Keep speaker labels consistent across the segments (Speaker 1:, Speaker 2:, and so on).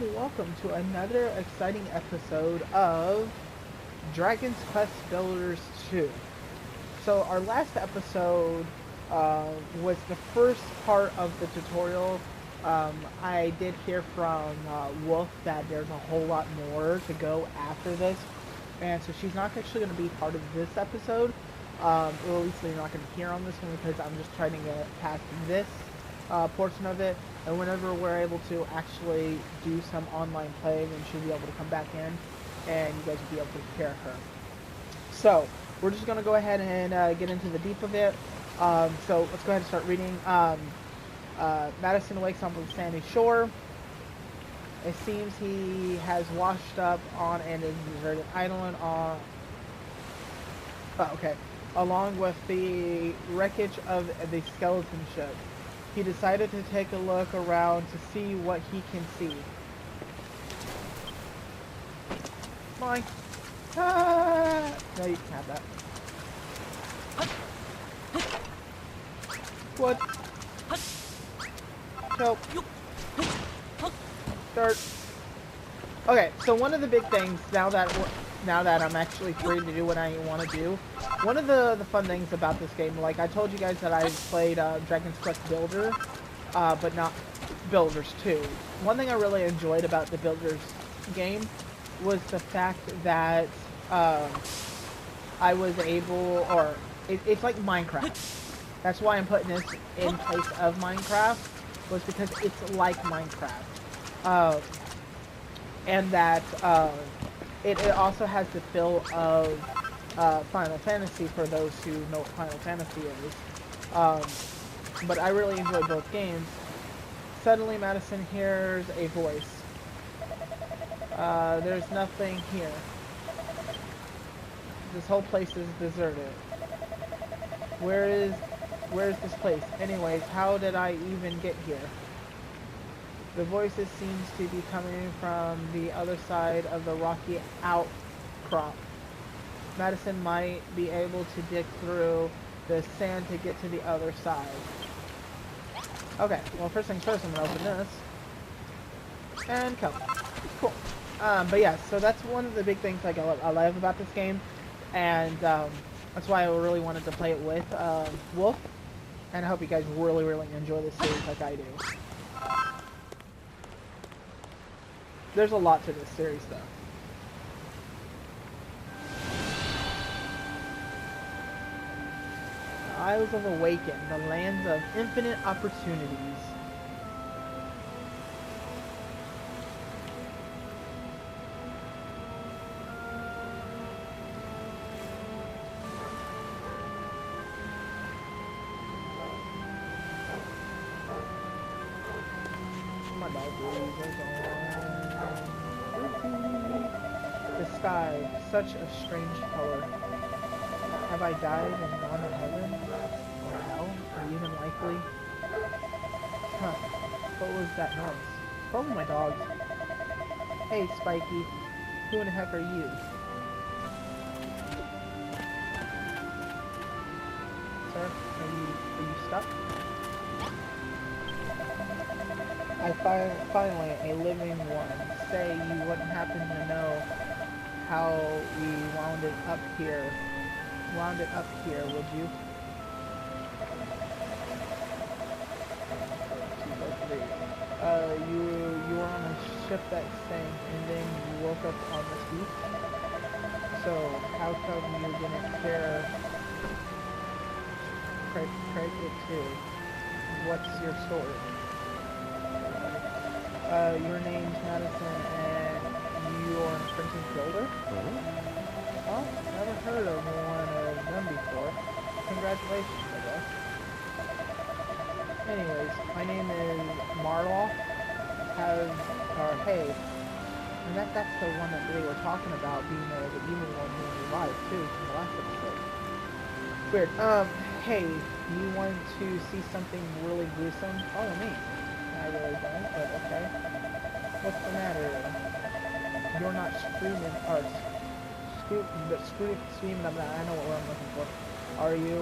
Speaker 1: and welcome to another exciting episode of Dragon's Quest Builders 2. So our last episode was the first part of the tutorial. I did hear from Wolf that there's a whole lot more to go after this, and so she's not actually going to be part of this episode, or at least you're not going to hear on this one because I'm just trying to get past this portion of it, and whenever we're able to actually do some online playing, then she'll be able to come back in, and you guys will be able to hear her. So, we're just going to go ahead and get into the deep of it. So, let's go ahead and start reading. Madison wakes up on the sandy shore. It seems he has washed up on an deserted island along with the wreckage of the skeleton ship. He decided to take a look around to see what he can see. Mine. Ah! No, you can have that. What? Help. Start. Okay, so one of the big things now that I'm actually free to do what I want to do, one of the fun things about this game, like I told you guys that I played Dragon's Quest Builder, but not Builders 2. One thing I really enjoyed about the Builders game was the fact that I was able, or it's like Minecraft. That's why I'm putting this in place of Minecraft, was because it's like Minecraft. And that it also has the feel of Final Fantasy, for those who know what Final Fantasy is. But I really enjoy both games. Suddenly Madison hears a voice. There's nothing here. This whole place is deserted. Where's this place? Anyways, how did I even get here? The voices seems to be coming from the other side of the rocky outcrop. Madison might be able to dig through the sand to get to the other side. Okay, well, first things first, I'm gonna open this. And come. Cool. But yeah, so that's one of the big things like I love about this game, and that's why I really wanted to play it with Wolf. And I hope you guys really enjoy this series like I do. There's a lot to this series, though. Isles of Awaken, the lands of infinite opportunities. My dog goes on. The sky, such a strange color. Have I died and gone to heaven? Or hell? Or even likely? Huh. What was that noise? Probably my dog. Hey, Spiky. Who in the heck are you? Sir, are you stuck? Finally, a living one. Say you wouldn't happen to know how we wound it up here, would you? 2 by 3. You were on a ship that sank, and then you woke up on this beach. So how come you didn't care? Craig it too. What's your story? Your name's Madison, and you're an apprentice builder? Well, never heard of one of them before. Congratulations, I guess. Anyways, my name is Marloff. Hey. And that's the one that they were talking about, being the evil one who revived, too, from the last episode. Weird. Hey, you want to see something really gruesome? Follow me. I really don't, but okay. What's the matter? You're not screaming, or screaming about that. I know what I'm looking for. Are you?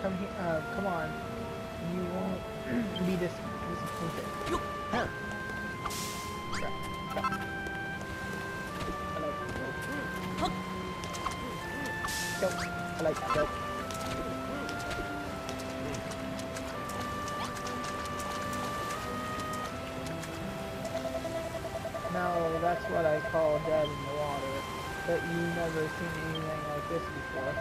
Speaker 1: Come on. You won't be disappointed. choke. I like to choke. Now, that's what I call dead in the water. But you've never seen anything like this before.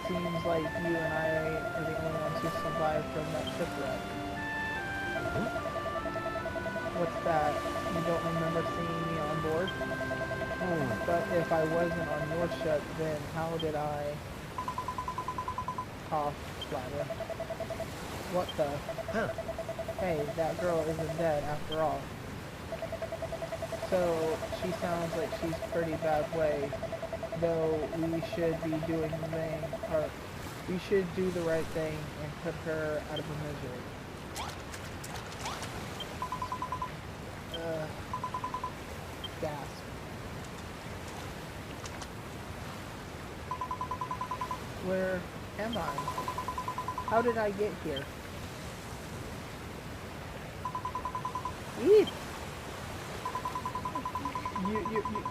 Speaker 1: Seems like you and I are the only ones who survived from that shipwreck. What's that? You don't remember seeing me on board? But if I wasn't on your ship, then how did I... Cough, splatter. What the? Hey, that girl isn't dead after all. So, she sounds like she's pretty bad way, though we should be doing the thing, or we should do the right thing and put her out of her misery. Gasp. Where am I? How did I get here? Eep!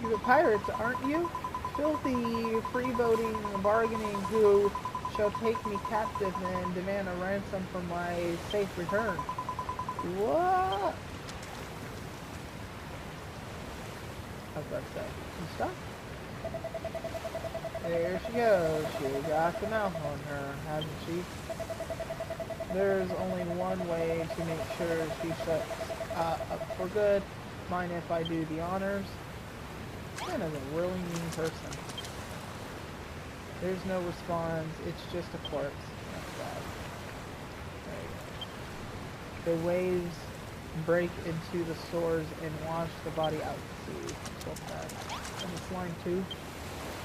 Speaker 1: You're pirates, aren't you? Filthy, freeboating, bargaining who shall take me captive and demand a ransom for my safe return. What? I was about to say, some stuff? There she goes. She got the mouth on her, hasn't she? There's only one way to make sure she shuts up for good. Mind if I do the honors? That is a really mean person. There's no response. It's just a corpse. That's bad. There you go. The waves break into the stores and wash the body out to sea. So bad. And it's line 2.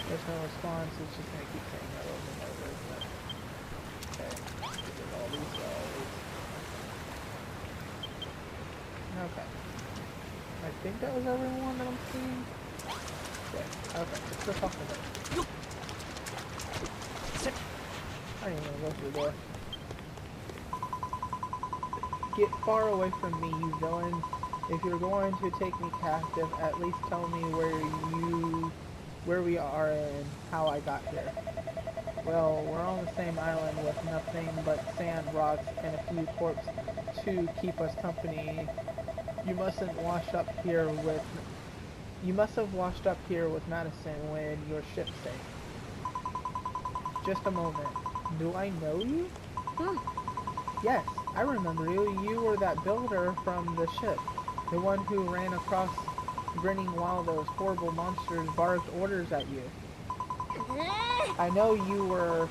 Speaker 1: There's no response. It's just gonna keep saying that over and over, isn't it? Okay. Get all these guys. Okay. I think that was everyone that I'm seeing. Okay, okay, let's go talk to them. I ain't gonna go through the door. Get far away from me, you villain. If you're going to take me captive, at least tell me where we are and how I got here. Well, we're on the same island with nothing but sand, rocks, and a few corpses to keep us company. You must have washed up here with Madison when your ship sank. Just a moment. Do I know you? Yes, I remember you. You were that builder from the ship. The one who ran across grinning while those horrible monsters barked orders at you. I know you were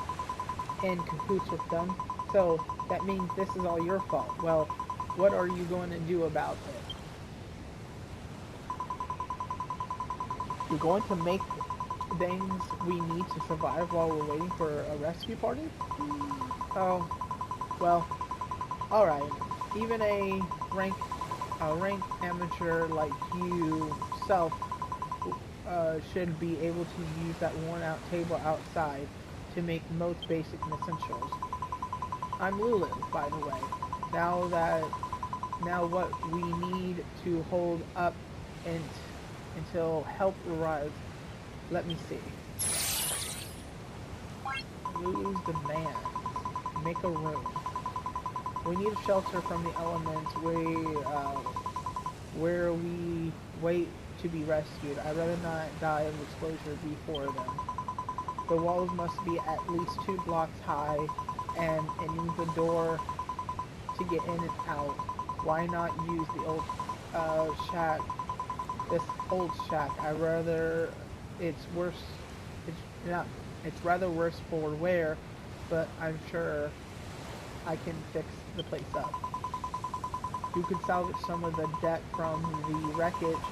Speaker 1: in cahoots with them, so that means this is all your fault. Well, what are you going to do about it? You're going to make things we need to survive while we're waiting for a rescue party? Oh, well, alright. Even a rank amateur like you self should be able to use that worn-out table outside to make most basic essentials. I'm Lulu, by the way. Now what we need to hold up until help arrives. Let me see. Lulu's demands. Make a room. We need a shelter from the elements where we wait to be rescued. I'd rather not die of exposure before then. The walls must be at least 2 blocks high and need the door to get in and out. Why not use the old shack? This old shack. It's rather worse for wear, but I'm sure I can fix the place up. You could salvage some of the deck from the wreckage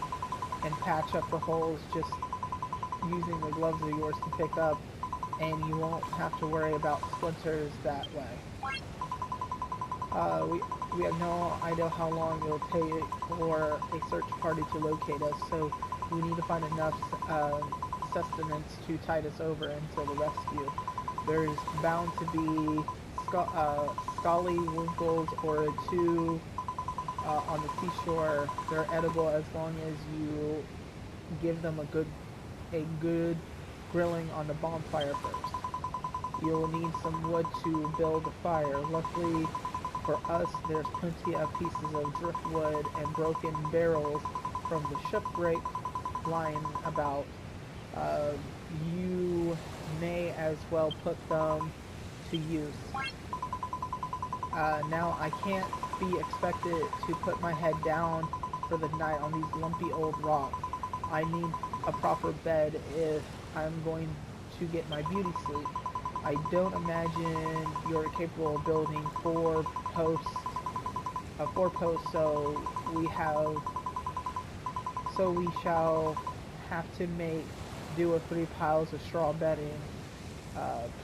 Speaker 1: and patch up the holes just using the gloves of yours to pick up, and you won't have to worry about splinters that way. We have no idea how long it'll take for a search party to locate us, so we need to find enough sustenance to tide us over until the rescue. There's bound to be scallywinkles or 2 on the seashore. They're edible as long as you give them a good grilling on the bonfire first. You'll need some wood to build a fire. Luckily for us, there's plenty of pieces of driftwood and broken barrels from the shipwreck lying about. You may as well put them to use. Now I can't be expected to put my head down for the night on these lumpy old rocks. I need a proper bed if I'm going to get my beauty sleep. I don't imagine you're capable of building four posts, so we shall have to make do with 3 piles of straw bedding.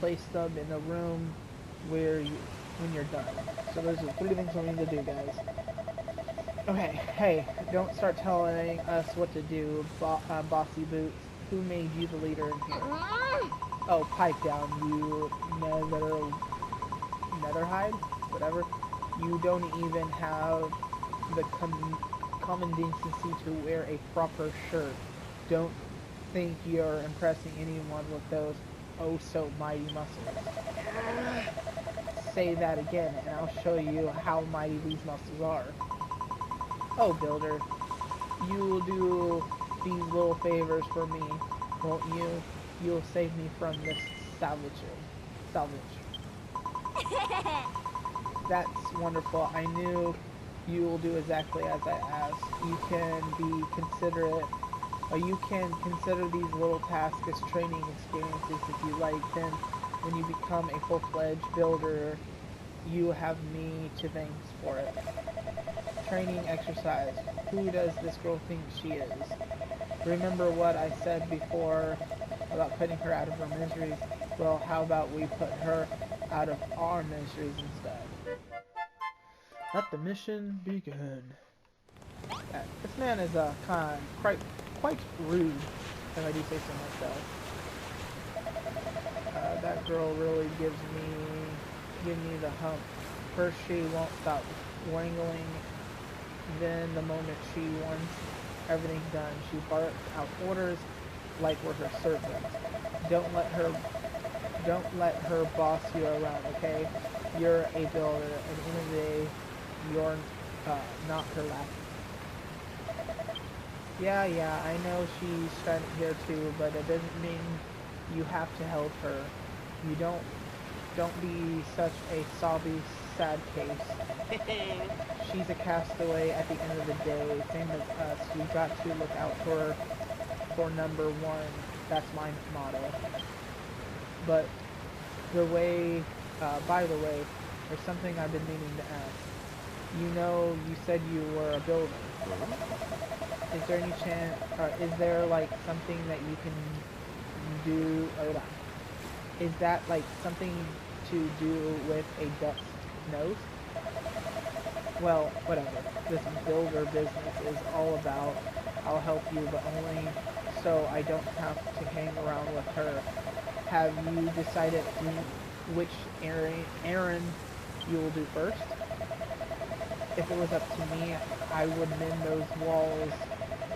Speaker 1: Place them in the room when you're done. So those are 3 things we need to do, guys. Okay, hey, don't start telling us what to do, Bossy Boots. Who made you the leader in here? Oh, pipe down, you netherhide? Whatever. You don't even have the common decency to wear a proper shirt. Don't think you're impressing anyone with those oh so mighty muscles. Say that again, and I'll show you how mighty these muscles are. Oh, Builder, you'll do these little favors for me, won't you? You'll save me from this salvage. That's wonderful. I knew you will do exactly as I asked. You can consider these little tasks as training experiences if you like. Then, when you become a full-fledged builder, you have me to thank for it. Training exercise. Who does this girl think she is? Remember what I said before about putting her out of her miseries? Well, how about we put her out of our miseries instead? Let the mission begin. This man is quite rude, if I do say so myself. That girl really gives me the hump. First she won't stop wrangling, then the moment she wants everything done, she barks out orders like we're her servants. Don't let her boss you around, okay? You're a builder, and at the end of the day, you're not her lackey. Yeah, I know she's trying here too, but it doesn't mean you have to help her. You don't be such a sobby, sad case. She's a castaway at the end of the day, same as us. You've got to look out for number one. That's my motto. But by the way, there's something I've been meaning to ask. You know, you said you were a builder. Is there any chance, is there like something that you can do, is that like something to do with a duck's nose? Well, whatever. This builder business is all about, I'll help you, but only so I don't have to hang around with her. Have you decided which errand you will do first? If it was up to me, I would mend those walls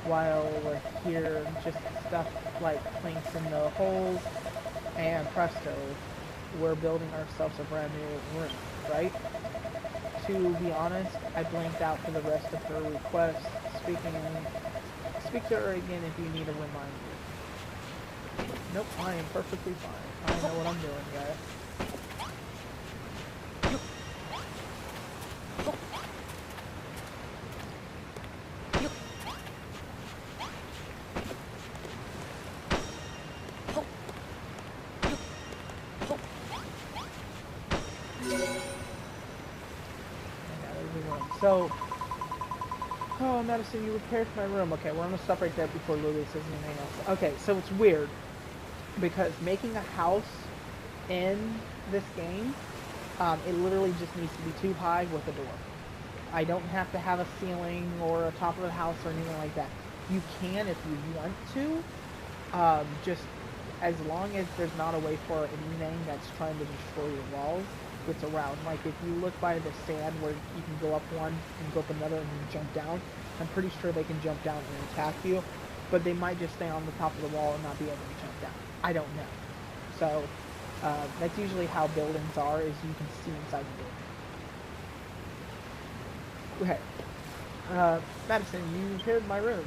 Speaker 1: while we're here, just stuff like planks in the holes, and presto, we're building ourselves a brand new room, right? To be honest, I blanked out for the rest of her request. Speak to her again if you need a reminder. Nope, I am perfectly fine. I know what I'm doing, guys. So, oh, Madison, you repaired my room. Okay, we're gonna stop right there before Lily says anything else. Okay, so it's weird because making a house in this game, it literally just needs to be too high with a door. I don't have to have a ceiling or a top of the house or anything like that. You can if you want to, just as long as there's not a way for anything that's trying to destroy your walls. It's around. Like if you look by the sand where you can go up one and go up another and then jump down, I'm pretty sure they can jump down and attack you, but they might just stay on the top of the wall and not be able to jump down. I don't know. So that's usually how buildings are, is you can see inside the building. Okay. Madison, you cleared my room.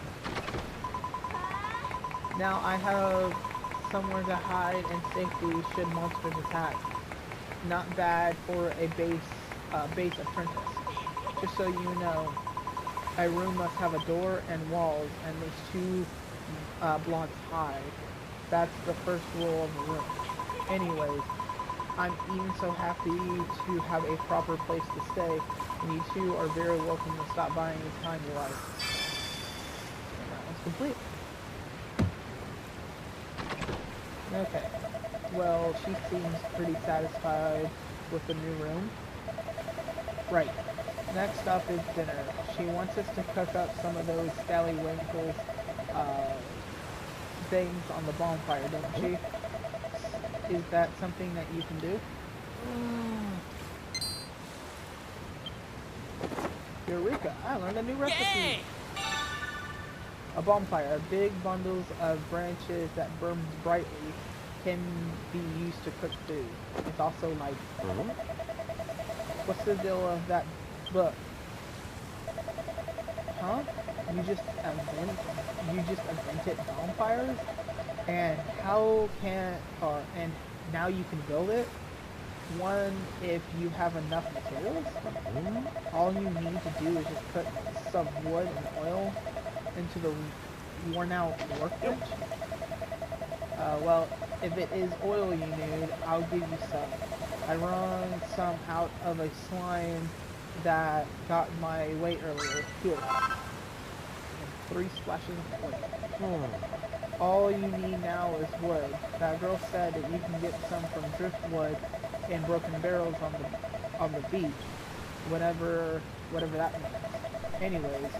Speaker 1: Now I have somewhere to hide and safety should monsters attack. Not bad for a base apprentice. Just so you know, a room must have a door and walls and at least 2 blocks high. That's the first rule of the room. Anyways, I'm even so happy to have a proper place to stay, and you two are very welcome to stop by any time you like. And that one's complete. Okay. Well, she seems pretty satisfied with the new room. Right. Next up is dinner. She wants us to cook up some of those scallywinkles things on the bonfire, don't she? Is that something that you can do? Eureka! I learned a new recipe! Yay! A bonfire, big bundles of branches that burn brightly, can be used to cook food. It's also like, what's the deal of that book? Huh? You just invented bonfires? And and now you can build it? One, if you have enough materials. All you need to do is just put some wood and oil into the worn out workbench. Well, if it is oil you need, I'll give you some. I wrung some out of a slime that got my weight earlier. Here. And 3 splashes of oil. All you need now is wood. That girl said that you can get some from driftwood and broken barrels on the beach. Whatever that means. Anyways,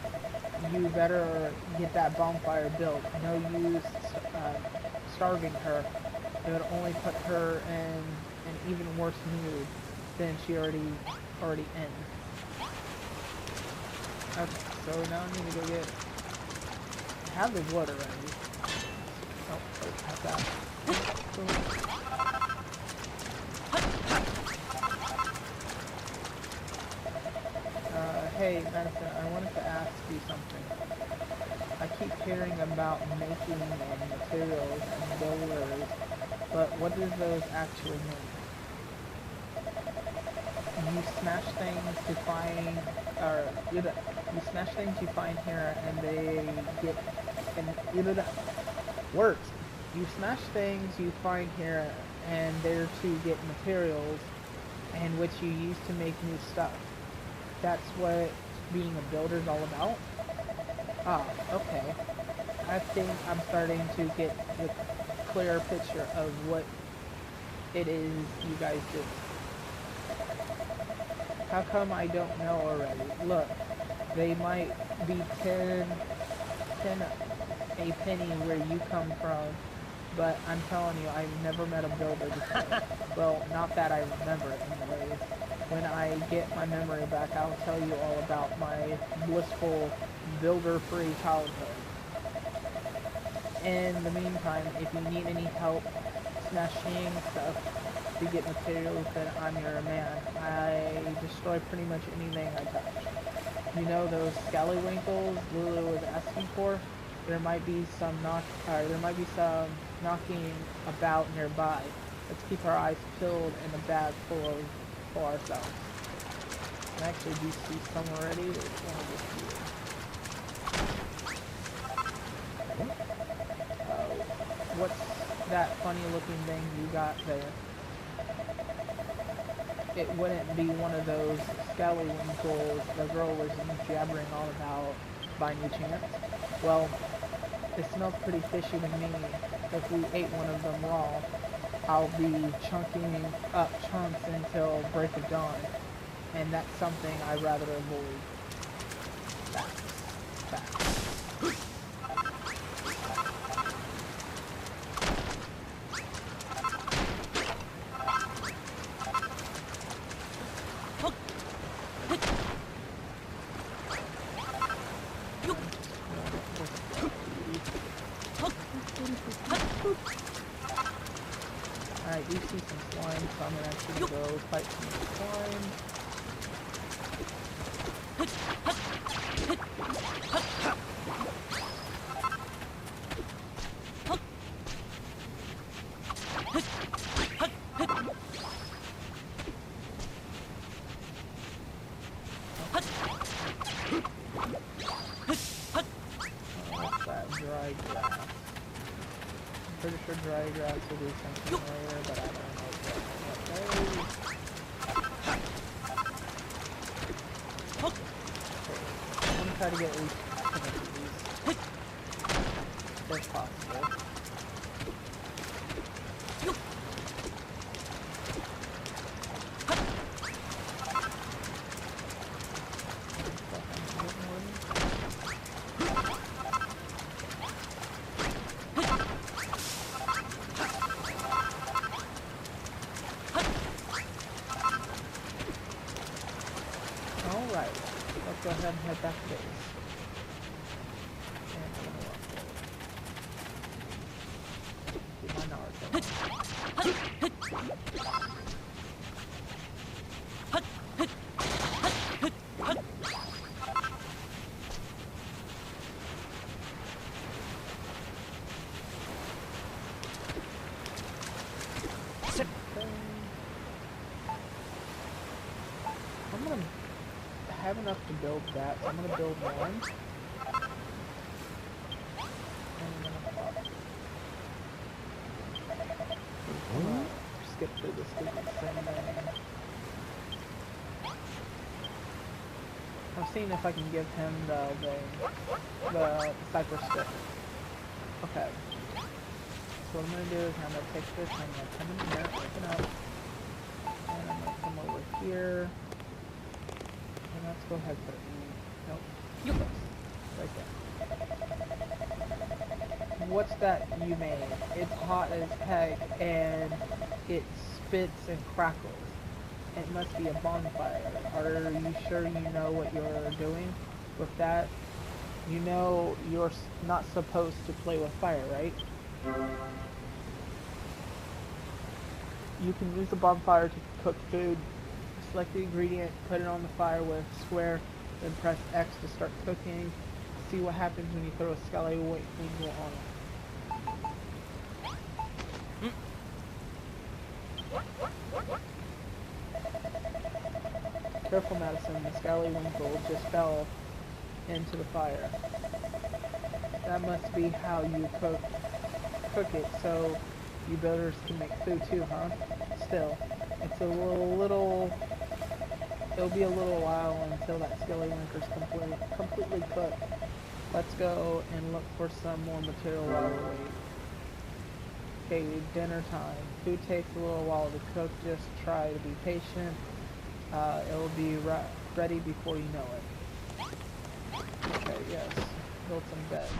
Speaker 1: you better get that bonfire built. No use starving her. It would only put her in an even worse mood than she already in. Okay, so now I need to go get. I have the wood already. Oh, have that. Hey, Madison, I wanted to ask you something. I keep hearing about making materials and builders, but what does those actually mean? You smash things you find here, and they get works. You smash things you find here, and they're to get materials, and which you use to make new stuff. That's what being a builder is all about? Ah, okay. I think I'm starting to get the clearer picture of what it is you guys do. How come I don't know already? Look, they might be 10 a penny where you come from, but I'm telling you, I've never met a builder before. Well, not that I remember anyways. When I get my memory back, I'll tell you all about my blissful, builder-free childhood. In the meantime, if you need any help smashing stuff to get materials, then I'm your man. I destroy pretty much anything I touch. You know those scallywinkles Lulu was asking for? There might be some knocking about nearby. Let's keep our eyes peeled and a bag full for ourselves. I actually do see some already. There's one over here. What's that funny looking thing you got there? It wouldn't be one of those scallywinkles the girl was jabbering all about by any chance? Well, it smells pretty fishy to me. If we ate one of them raw, I'll be chunking up chunks until break of dawn, and that's something I'd rather avoid. Facts. so I'm gonna actually go fight some swine. What's that? Dry grass. I'm pretty sure dry grass will do something later, but I don't know what that is. Okay. I'm gonna try to get at least 10 of these, if possible. Alright, let's go ahead and head back to base. And I'm gonna walk forward. Keep my Naruto. I'm gonna have enough to build that, so I'm gonna build one. And I'm gonna skip through this stupid thing. I'm seeing if I can give him the cypress stick. Okay. So what I'm gonna do is I'm gonna take this, I'm gonna come in here, open up, and I'm gonna come over here. And let's go ahead and put it. Nope. Right there. What's that you made? It's hot as heck and it spits and crackles. It must be a bonfire. Are you sure you know what you're doing with that? You know you're not supposed to play with fire, right? You can use the bonfire to cook food. Select the ingredient, put it on the fire with square, then press X to start cooking. See what happens when you throw a scallywag on it. Careful, Madison, the scallywag just fell into the fire. That must be how you cook it, so you builders can make food too, huh? Still, it's it'll be a little while until that scallywinker's completely cooked. Let's go and look for some more material while we wait. Okay, dinner time. Food takes a little while to cook, just try to be patient. It'll be ready before you know it. Okay, yes. Build some beds.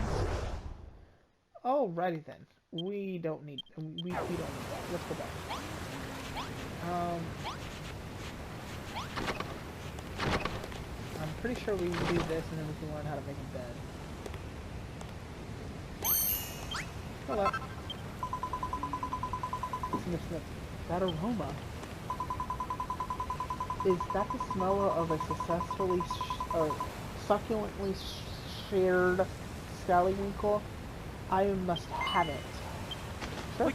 Speaker 1: Alrighty then. We don't need that. Let's go back. I'm pretty sure we do this and then we can learn how to make a bed. Hold up. Sniff, sniff. That aroma. Is that the smell of a succulently shared scallywinkle? I must have it. Sure.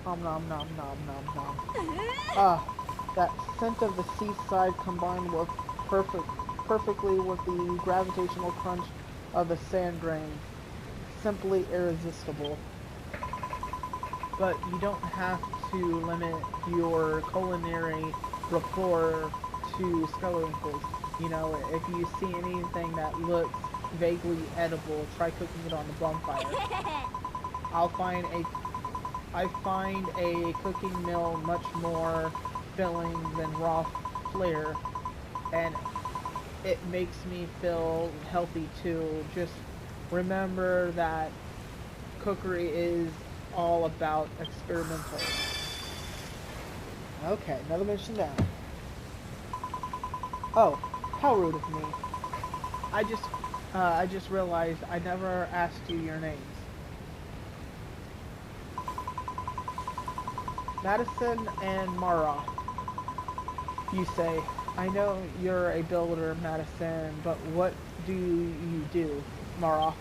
Speaker 1: Nom nom nom nom nom nom. Ah, that scent of the seaside combined with perfectly with the gravitational crunch of the sand grain. Simply irresistible. But you don't have to limit your culinary rapport to scallywinkles. You know, if you see anything that looks vaguely edible, try cooking it on the bonfire. I find a cooking meal much more filling than raw flair, and it makes me feel healthy too. Just remember that cookery is all about experimental. Okay, another mission down. Oh, how rude of me. I just realized I never asked you your names. Madison and Mara, you say. I know you're a builder, Madison, but what do you do, Mara?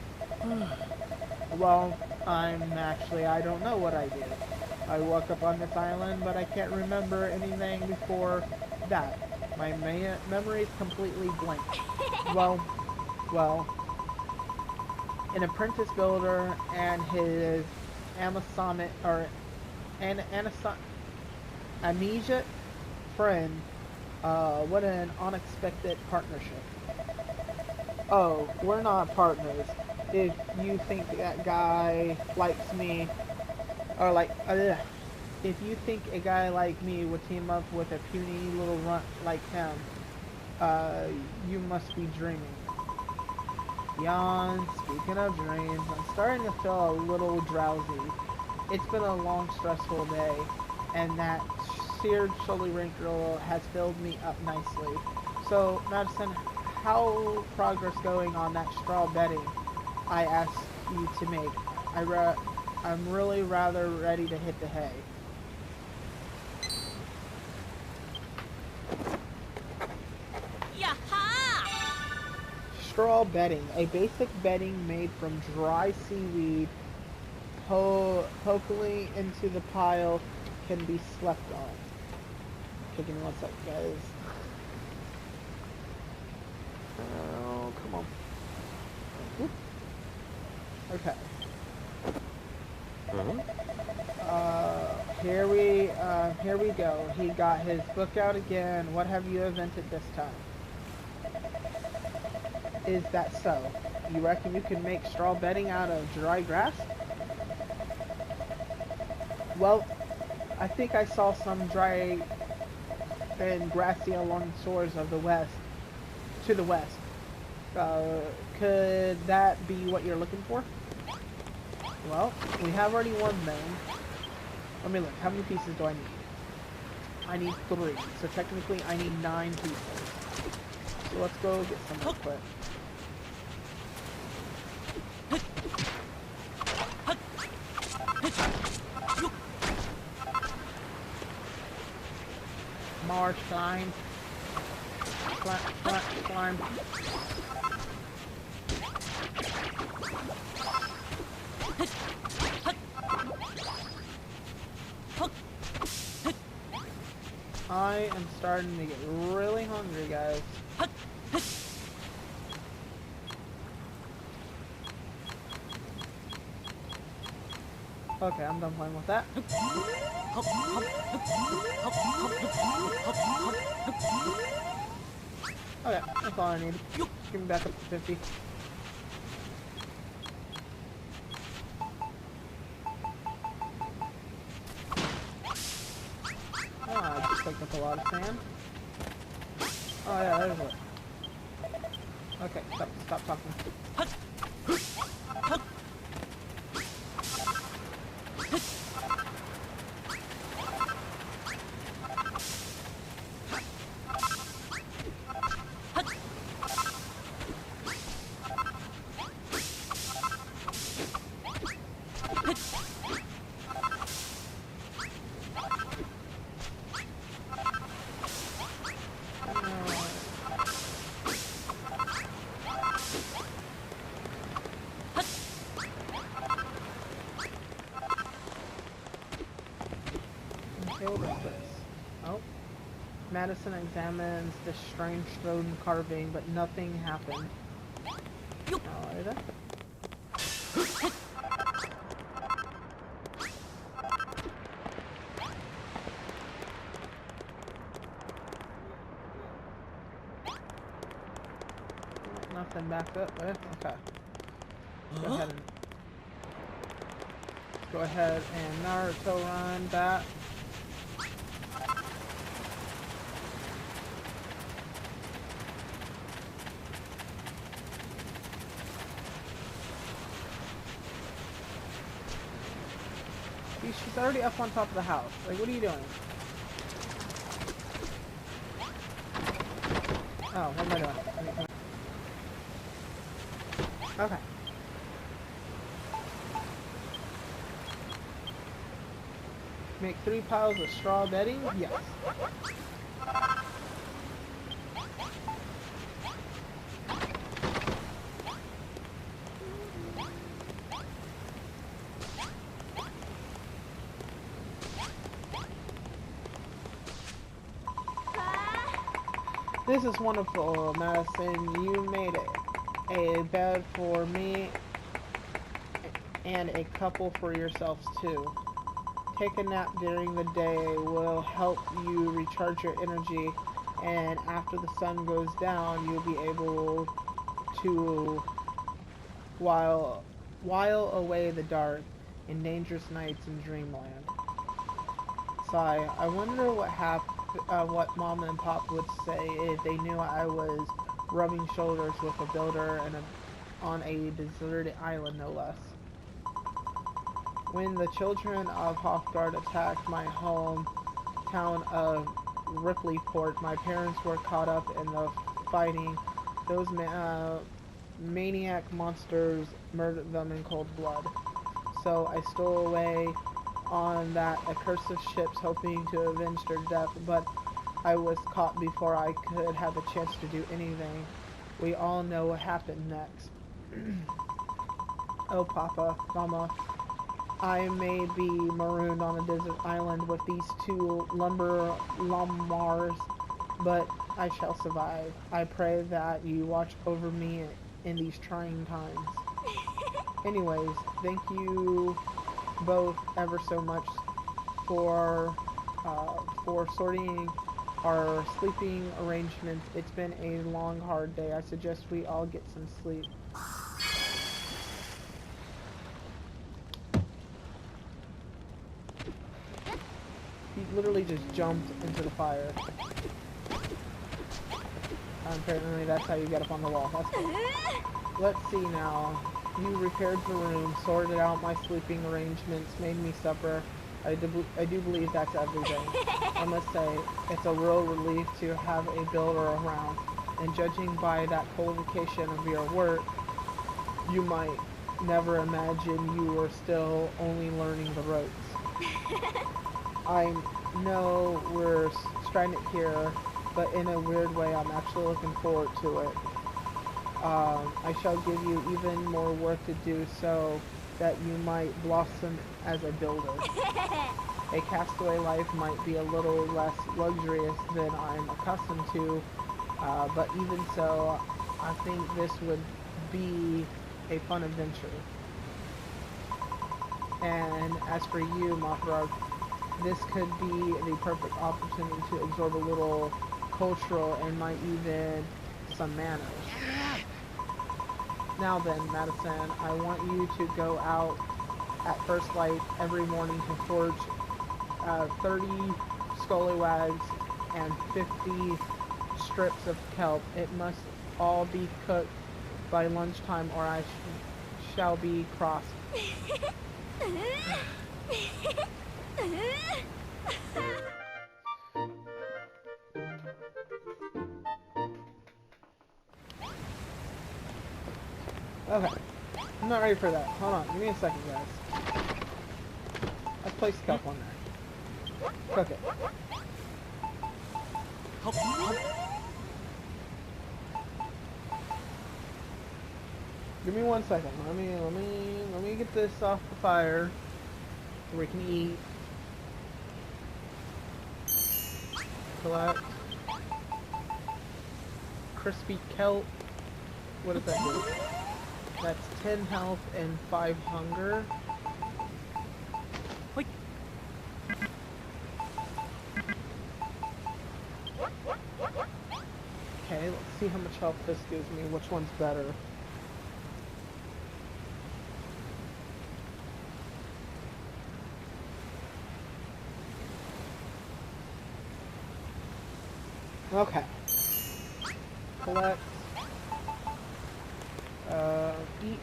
Speaker 1: Well, I don't know what I do. I woke up on this island, but I can't remember anything before that. My memory is completely blank. Well, well, an apprentice builder and his Amazonic, or amnesia friend, what an unexpected partnership. Oh, we're not partners. If you think that guy likes me, or if you think a guy like me would team up with a puny little runt like him, you must be dreaming. Yawn, speaking of dreams, I'm starting to feel a little drowsy. It's been a long, stressful day, and that seared shoulder wrinkle has filled me up nicely. So, Madison, how progress going on that straw bedding I asked you to make? I'm really rather ready to hit the hay. Straw bedding, a basic bedding made from dry seaweed pokely into the pile can be slept on. Okay, give me one sec, guys. Oh, come on. Whoop. Okay. Here we go. He got his book out again. What have you invented this time? Is that so? You reckon you can make straw bedding out of dry grass? Well, I think I saw some dry and grassy along the shores of the west, to the west. Could that be what you're looking for? Well, we have already one then. Let me look. How many pieces do I need? I need 3. So technically I need 9 pieces. So let's go get some real quick. March, climb. Climb. I am starting to get really hungry, guys. Okay, I'm done playing with that. Okay, that's all I need. Give me back up to 50. Ah, I just picked up a lot of sand. Oh yeah, there's it. Okay, stop talking. What is this? Oh. Madison examines the strange stone carving, but nothing happened. Alright. Nothing back up with. Okay. Go ahead and Naruto run back. She's already up on top of the house. Like, what are you doing? Oh, what am I doing? Okay. Make 3 piles of straw bedding? Yes. This is wonderful, Madison. You made a bed for me and a couple for yourselves too. Take a nap during the day will help you recharge your energy, and after the sun goes down, you'll be able to while away the dark in dangerous nights in dreamland. Sigh. I wonder what Mom and Pop would say if they knew I was rubbing shoulders with a builder on a deserted island, no less. When the children of Hawkguard attacked my hometown of Ripleyport, my parents were caught up in the fighting. Those maniac monsters murdered them in cold blood. So I stole away on that accursed ships hoping to avenge their death, but I was caught before I could have a chance to do anything. We all know what happened next. Oh, Papa, Mama, I may be marooned on a desert island with these 2 lumber llamas, but I shall survive. I pray that you watch over me in these trying times. Anyways, thank you both ever so much for sorting our sleeping arrangements. It's been a long, hard day. I suggest we all get some sleep. He literally just jumped into the fire. Apparently that's how you get up on the wall. That's cool. Let's see now. You repaired the room, sorted out my sleeping arrangements, made me supper. I do believe that's everything. I must say, it's a real relief to have a builder around. And judging by that qualification of your work, you might never imagine you were still only learning the ropes. I know we're stranded here, but in a weird way, I'm actually looking forward to it. I shall give you even more work to do so that you might blossom as a builder. A castaway life might be a little less luxurious than I'm accustomed to, but even so, I think this would be a fun adventure. And as for you, Mothra, this could be the perfect opportunity to absorb a little cultural and might even some manners. Now then, Madison, I want you to go out at first light every morning to forge 30 scallywags and 50 strips of kelp. It must all be cooked by lunchtime or I shall be cross. Okay. I'm not ready for that. Hold on. Give me a second, guys. Let's place the kelp on there. Cook it. Give me 1 second. Let me get this off the fire so we can eat. Collect. Crispy kelp. What does that do? That's 10 health and 5 hunger. Okay, let's see how much health this gives me. Which one's better? Okay. Collect. Eat.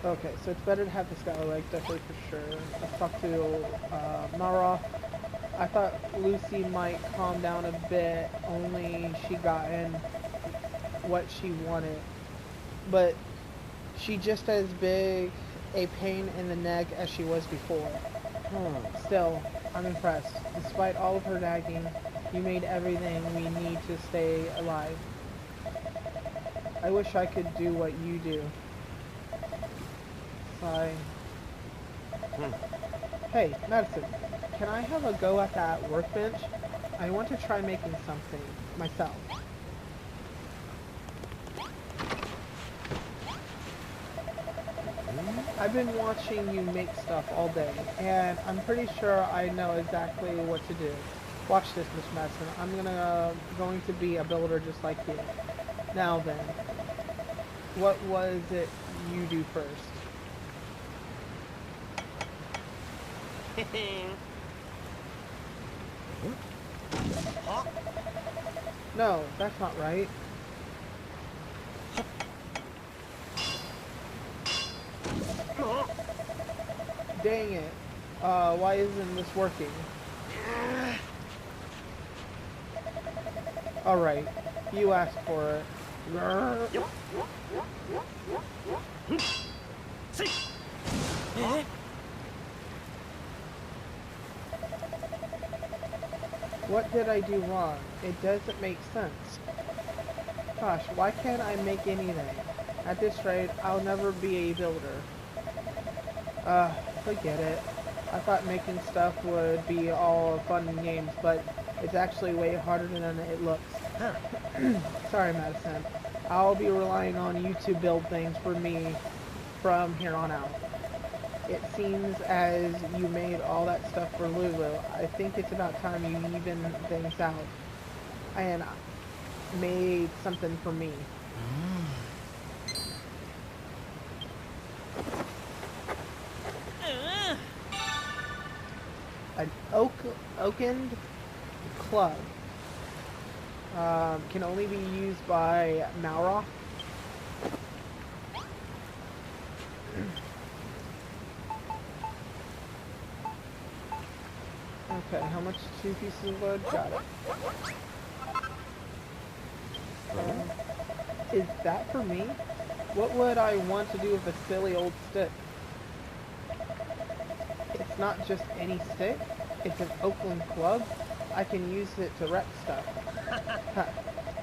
Speaker 1: Okay, so it's better to have the scallywag, definitely for sure. Let's talk to Mara. I thought Lucy might calm down a bit, only she gotten what she wanted. But she just as big a pain in the neck as she was before. Still, I'm impressed. Despite all of her nagging, you made everything we need to stay alive. I wish I could do what you do. Sigh. Hey, Madison, can I have a go at that workbench? I want to try making something myself. I've been watching you make stuff all day, and I'm pretty sure I know exactly what to do. Watch this, Mr. Matteson. I'm going to be a builder just like you. Now then, what was it you do first? No, that's not right. Dang it. Why isn't this working? Alright, you asked for it. What did I do wrong? It doesn't make sense. Gosh, why can't I make anything? At this rate, I'll never be a builder. Forget it. I thought making stuff would be all fun and games, but it's actually way harder than it looks. Sorry, Madison. I'll be relying on you to build things for me from here on out. It seems as you made all that stuff for Lulu. I think it's about time you even things out. And made something for me. An oakened club. Can only be used by Malroth. Okay, how much? 2 pieces of wood? Got it. Is that for me? What would I want to do with a silly old stick? It's not just any stick. It's an Oakland club. I can use it to wreck stuff. Huh.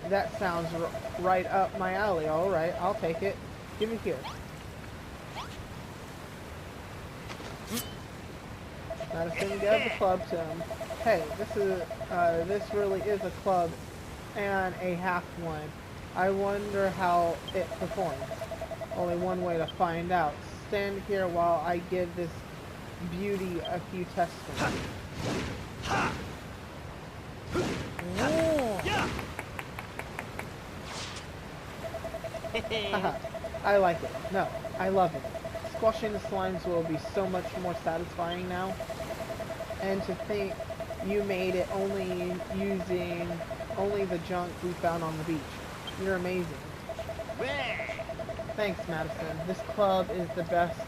Speaker 1: That sounds right up my alley. Alright, I'll take it. Give me here. Madison gave the club to him. Hey, this really is a club and a half one. I wonder how it performs. Only one way to find out. Stand here while I give this beauty a few tests. Haha, I like it. No, I love it. Squashing the slimes will be so much more satisfying now. And to think you made it using only the junk we found on the beach. You're amazing. Thanks, Madison. This club is the best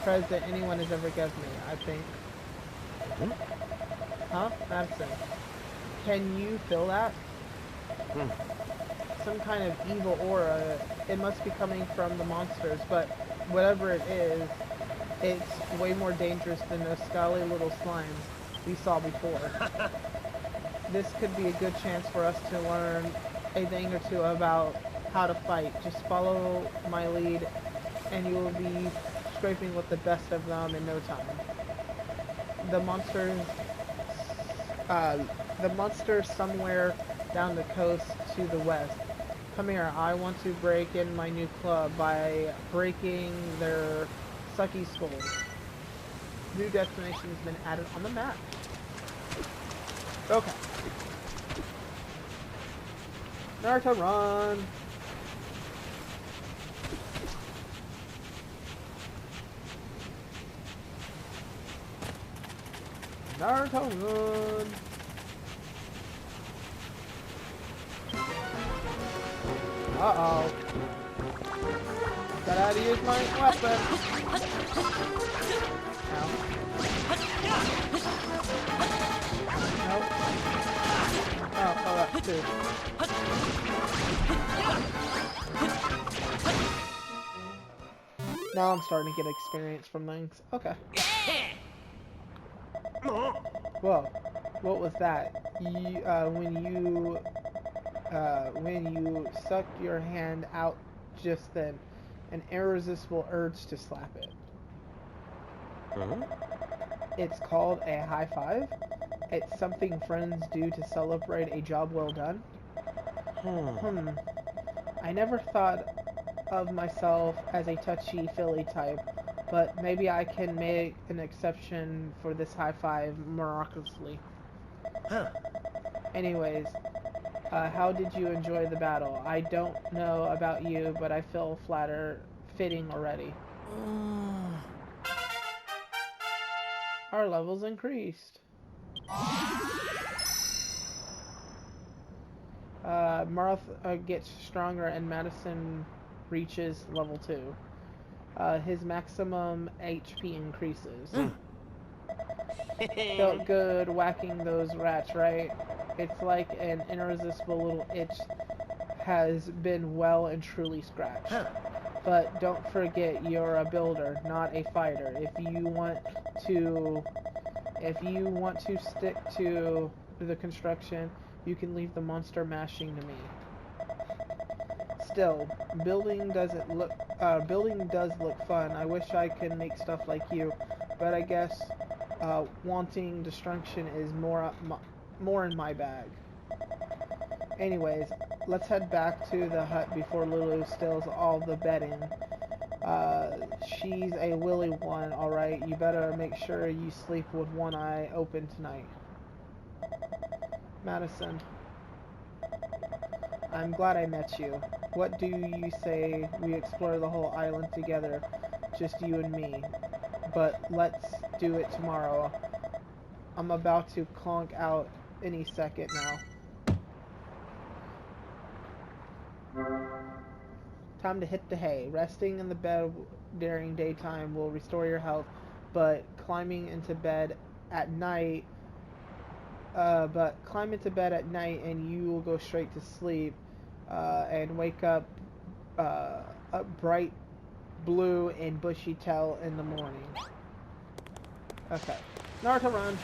Speaker 1: present anyone has ever given me, I think. Huh? Madison. Can you feel that? Some kind of evil aura. It must be coming from the monsters, but whatever it is, it's way more dangerous than those scally little slimes we saw before. This could be a good chance for us to learn a thing or two about how to fight. Just follow my lead and you will be scraping with the best of them in no time. The monsters somewhere down the coast to the west. Come here, I want to break in my new club by breaking their sucky skulls. New destination has been added on the map. Okay. Naruto, run! Naruto, run! Uh-oh. Gotta use my weapon. Ow. Nope. Oh, that too. Now I'm starting to get experience from things. Okay. Whoa, what was that? When you sucked your hand out just then, an irresistible urge to slap it. It's called a high five. It's something friends do to celebrate a job well done. I never thought of myself as a touchy-feely type, but maybe I can make an exception for this high five miraculously. Anyways, how did you enjoy the battle? I don't know about you, but I feel fitting already. Our levels increased. Marth gets stronger and Madison reaches level 2. His maximum HP increases. Felt good whacking those rats, right? It's like an irresistible little itch has been well and truly scratched. But don't forget, you're a builder, not a fighter. If you want to stick to the construction, you can leave the monster mashing to me. Still, building does look fun. I wish I could make stuff like you, but I guess wanting destruction is more in my bag. Anyways, let's head back to the hut before Lulu steals all the bedding. She's a willy one, alright. You better make sure you sleep with one eye open tonight. Madison, I'm glad I met you. What do you say we explore the whole island together, just you and me? But let's do it tomorrow. I'm about to clonk out any second now. Time to hit the hay. Resting in the bed during daytime will restore your health, but climb into bed at night and you will go straight to sleep and wake up bright blue and bushy tail in the morning. Okay. Naruto run.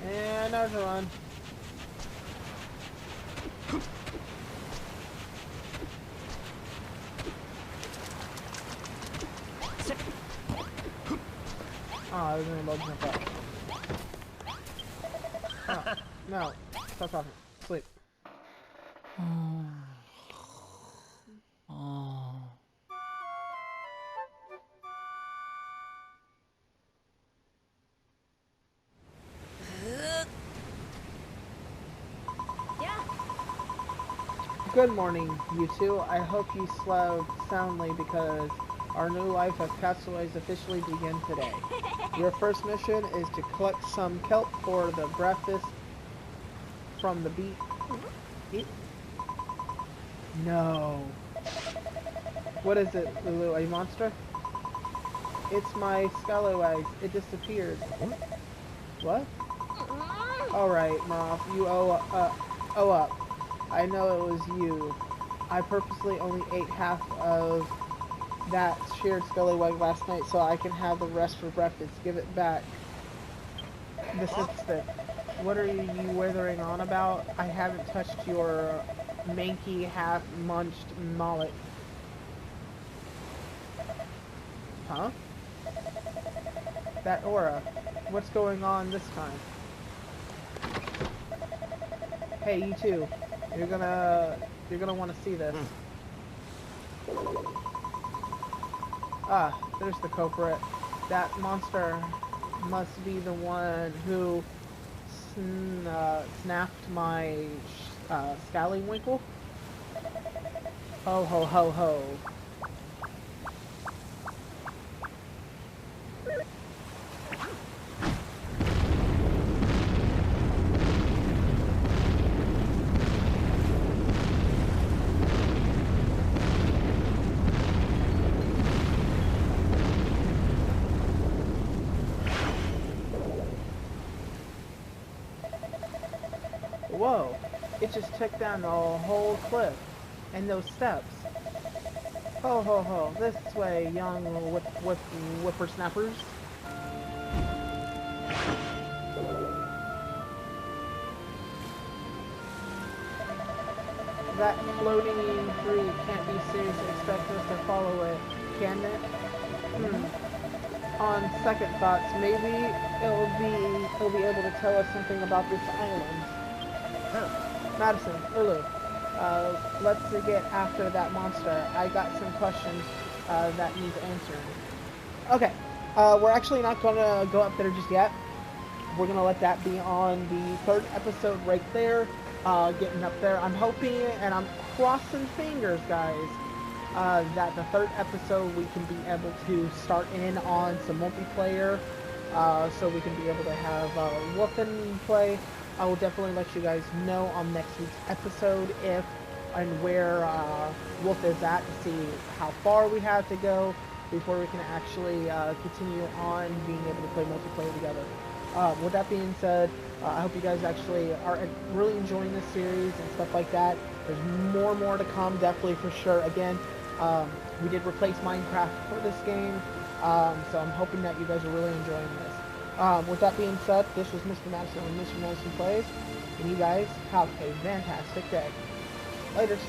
Speaker 1: And Naruto run. Oh, I was gonna load jump up. Oh, no. Stop talking. Sleep. Good morning, you two. I hope you slept soundly because our new life as castaways officially begins today. Your first mission is to collect some kelp for the breakfast from the beach. No. What is it, Lulu? A monster? It's my scallywag. It disappeared. What? Alright, Moth. You owe up. I know it was you. I purposely only ate half of that shared scallywag last night so I can have the rest for breakfast. Give it back. This instant. What are you withering on about? I haven't touched your manky, half-munched mullet. Huh? That aura. What's going on this time? Hey, you two. You're gonna want to see this. Ah, there's the culprit. That monster must be the one who snapped my scallywinkle. Ho ho ho ho. Whoa, it just took down the whole cliff. and those steps. Ho ho ho, this way, young whippersnappers. That floating tree can't be serious. Expect us to follow it, can it? On second thoughts, maybe he'll be able to tell us something about this island. Madison, Ulu, let's get after that monster. I got some questions that needs answering. Okay, we're actually not gonna go up there just yet. We're gonna let that be on the third episode right there. Getting up there. I'm hoping and I'm crossing fingers, guys, that the third episode we can be able to start in on some multiplayer, so we can be able to have Wolf and play. I will definitely let you guys know on next week's episode if and where Wolf is at, to see how far we have to go before we can actually continue on being able to play multiplayer together. With that being said, I hope you guys actually are really enjoying this series and stuff like that. There's more to come, definitely, for sure. Again, we did replace Minecraft for this game, so I'm hoping that you guys are really enjoying this. With that being said, this was Mr. Madison and Mr. Madison Plays, and you guys have a fantastic day. Laters.